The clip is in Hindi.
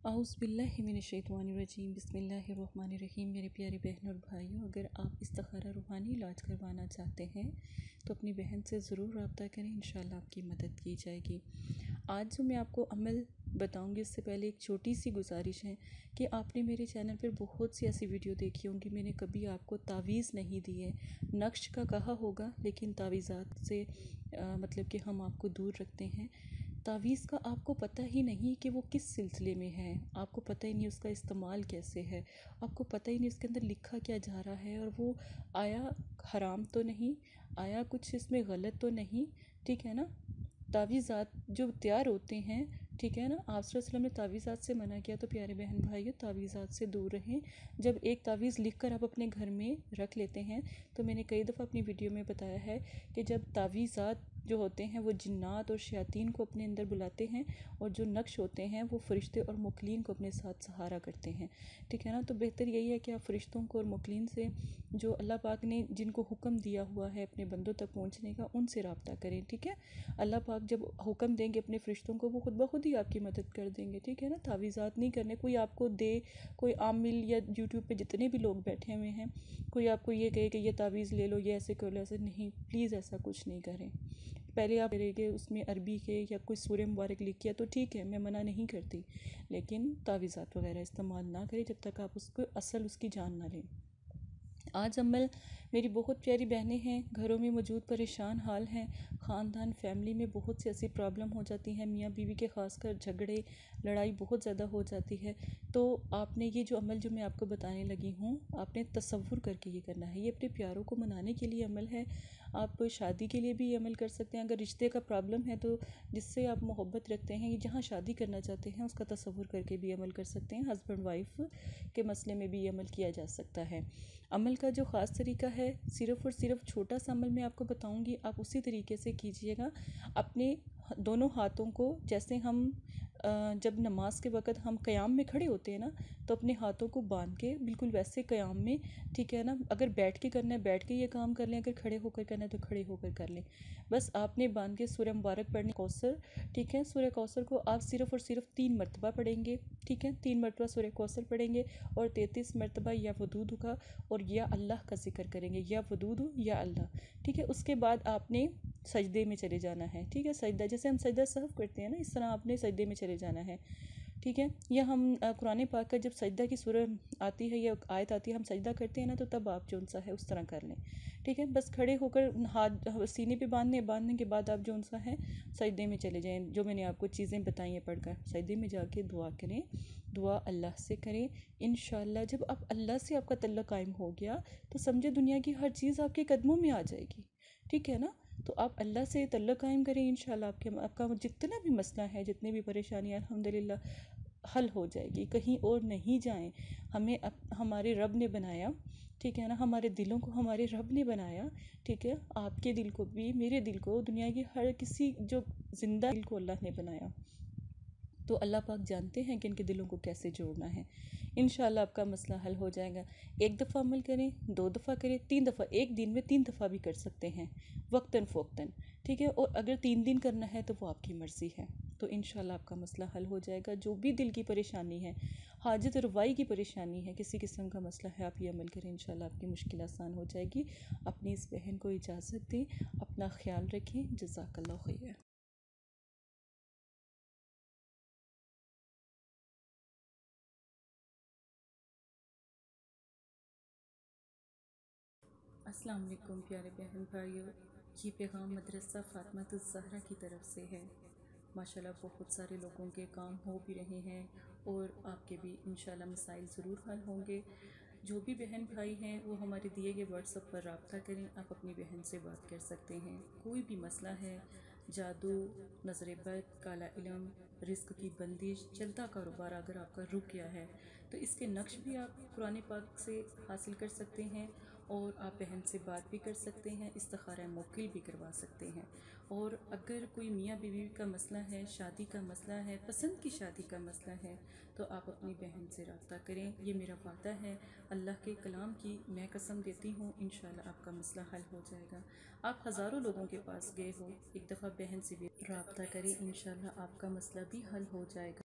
औज़ुबिल्लाहिमिनश्शैतानिर्रजीम बिस्मिल्लाहिर्रहमानिर्रहीम। मेरे प्यारे बहन और भाइयों, अगर आप इस्तिखारा रूहानी इलाज करवाना चाहते हैं तो अपनी बहन से ज़रूर रब्ता करें, इंशाल्लाह आपकी मदद की जाएगी। आज जो मैं आपको अमल बताऊंगी उससे पहले एक छोटी सी गुजारिश है कि आपने मेरे चैनल पर बहुत सी ऐसी वीडियो देखी होंगी, मैंने कभी आपको तावीज़ नहीं दी है। नक्श का कहा होगा लेकिन तावीज़ात से मतलब कि हम आपको दूर रखते हैं। तावीज़ का आपको पता ही नहीं कि वो किस सिलसिले में है, आपको पता ही नहीं उसका इस्तेमाल कैसे है, आपको पता ही नहीं उसके अंदर लिखा क्या जा रहा है, और वो आया हराम तो नहीं, आया कुछ इसमें गलत तो नहीं, ठीक है ना। तावीज़ात जो तैयार होते हैं, ठीक है ना, आप सल्लल्लाहु अलैहि वसल्लम ने तावीज़ात से मना किया, तो प्यारे बहन भाइयों तावीज़ात से दूर रहें। जब एक तावीज़ लिख कर आप अपने घर में रख लेते हैं, तो मैंने कई दफ़ा अपनी वीडियो में बताया है कि जब तावीज़ात जो होते हैं वो जिन्नात और शयातीन को अपने अंदर बुलाते हैं, और जो नक्श होते हैं वो फ़रिश्ते और मुकलीन को अपने साथ सहारा करते हैं, ठीक है ना। तो बेहतर यही है कि आप फ़रिश्तों को और मुकलीन से, जो अल्लाह पाक ने जिनको हुक्म दिया हुआ है अपने बंदों तक पहुँचने का, उनसे रब्ता करें, ठीक है। अल्लाह पाक जब हुक्म देंगे अपने फ़रिश्तों को, वो खुद ब खुद ही आपकी मदद कर देंगे, ठीक है ना। तावीज़ात नहीं करने, कोई आपको दे, कोई आमिल या यूट्यूब पे जितने भी लोग बैठे हुए हैं, कोई आपको ये कहे कि ये तावीज़ ले लो, ये ऐसे कर लो, ऐसे नहीं, प्लीज़ ऐसा कुछ नहीं करें। पहले आप करेंगे उसमें अरबी के या कोई सूरह मुबारक लिख किया तो ठीक है, मैं मना नहीं करती, लेकिन तावीज़ात वगैरह इस्तेमाल ना करें जब तक आप उसको असल उसकी जान ना लें। आज अमल मेरी बहुत प्यारी बहनें हैं, घरों में मौजूद परेशान हाल हैं, ख़ानदान फैमिली में बहुत सी ऐसी प्रॉब्लम हो जाती हैं, मियाँ बीवी के ख़ासकर झगड़े लड़ाई बहुत ज़्यादा हो जाती है। तो आपने ये जो अमल जो मैं आपको बताने लगी हूँ, आपने तसव्वुर करके ये करना है। ये अपने प्यारों को मनाने के लिए अमल है। आप शादी के लिए भी ये अमल कर सकते हैं। अगर रिश्ते का प्रॉब्लम है तो जिससे आप मोहब्बत रखते हैं, जहाँ शादी करना चाहते हैं उसका तसव्वुर करके भी अमल कर सकते हैं। हस्बैंड वाइफ के मसले में भी ये अमल किया जा सकता है। अमल का जो ख़ास तरीका है, सिर्फ़ और सिर्फ छोटा सा अमल मैं आपको बताऊंगी, आप उसी तरीके से कीजिएगा। अपने दोनों हाथों को, जैसे हम जब नमाज के वक़्त हम क़याम में खड़े होते हैं ना, तो अपने हाथों को बांध के बिल्कुल वैसे क़याम में, ठीक है ना। अगर बैठ के करना है बैठ के ये काम कर लें, अगर खड़े होकर करना है तो खड़े होकर कर लें। बस आपने बांध के सूरह मुबारक पढ़नी, कौसर, ठीक है। सूरह कौसर को आप सिर्फ़ और सिर्फ 3 मरतबा पढ़ेंगे, ठीक है। 3 मरतबा सूरह कौसर पढ़ेंगे और 33 मरतबा या वदूद का और या अल्लाह का जिक्र करेंगे, या वदूद या अल्लाह, ठीक है। उसके बाद आपने सजदे में चले जाना है, ठीक है। सजदा जैसे हम सजदा सहव करते हैं ना, इस तरह आपने सजदे में चले जाना है, ठीक है। या हम कुरान पाक का जब सजदा की सूरह आती है या आयत आती है, हम सजदा करते हैं ना, तो तब आप जो सा है उस तरह कर लें, ठीक है। बस खड़े होकर हाथ सीने पे बांधने के बाद आप जो सा है सजदे में चले जाएं। जो मैंने आपको चीज़ें बताई हैं पढ़कर, सजदे में जाके दुआ करें, दुआ अल्लाह से करें। इंशाल्लाह जब आप अल्लाह से आपका तल्लुक़ कायम हो गया तो समझे दुनिया की हर चीज़ आपके कदमों में आ जाएगी, ठीक है ना। तो आप अल्लाह से तल्लुक़ कायम करें, इंशाल्लाह आपका जितना भी मसला है, जितनी भी परेशानी है, अल्हम्दुलिल्लाह हल हो जाएगी। कहीं और नहीं जाएं, हमें हमारे रब ने बनाया, ठीक है ना। हमारे दिलों को हमारे रब ने बनाया, ठीक है। आपके दिल को भी, मेरे दिल को, दुनिया की हर किसी जो ज़िंदा दिल को अल्लाह ने बनाया। तो अल्लाह पाक जानते हैं कि इनके दिलों को कैसे जोड़ना है। इंशाल्लाह आपका मसला हल हो जाएगा। एक दफ़ा अमल करें, 2 दफ़ा करें, 3 दफ़ा, एक दिन में 3 दफ़ा भी कर सकते हैं, वक्तन फ़ोक्तन, ठीक है। और अगर 3 दिन करना है तो वो आपकी मर्ज़ी है। तो इंशाल्लाह आपका मसला हल हो जाएगा। जो भी दिल की परेशानी है, हाजत रवाई की परेशानी है, किसी किस्म का मसला है, आप ये अमल करें, इंशाल्लाह आपकी मुश्किल आसान हो जाएगी। अपनी इस बहन को इजाज़त दें, अपना ख्याल रखें। जज़ाकल्लाह खैर। अस्सलाम वालेकुम प्यारे बहन भाइयों, ये पैगाम मदरसा फ़ातिमातुज़ ज़हरा की तरफ से है। माशाल्लाह बहुत सारे लोगों के काम हो भी रहे हैं और आपके भी इंशाल्लाह मसाइल ज़रूर हल होंगे। जो भी बहन भाई हैं वो हमारे दिए गए व्हाट्सएप पर रब्ता करें, आप अपनी बहन से बात कर सकते हैं। कोई भी मसला है, जादू, नज़र बद, काला इल्म, रिस्क की बंदिश, चलता कारोबार अगर आपका रुक गया है तो इसके नक्श भी आप कुरान पाक से हासिल कर सकते हैं, और आप बहन से बात भी कर सकते हैं, इस्तिखारा मुवक्किल भी करवा सकते हैं। और अगर कोई मियाँ बीवी का मसला है, शादी का मसला है, पसंद की शादी का मसला है, तो आप अपनी बहन से रब्ता करें। ये मेरा वादा है, अल्लाह के कलाम की मैं कसम देती हूँ, इंशाल्लाह आपका मसला हल हो जाएगा। आप हज़ारों लोगों के पास गए हो, एक दफ़ा बहन से भी रब्ता करें, इंशाल्लाह आपका मसला भी हल हो जाएगा।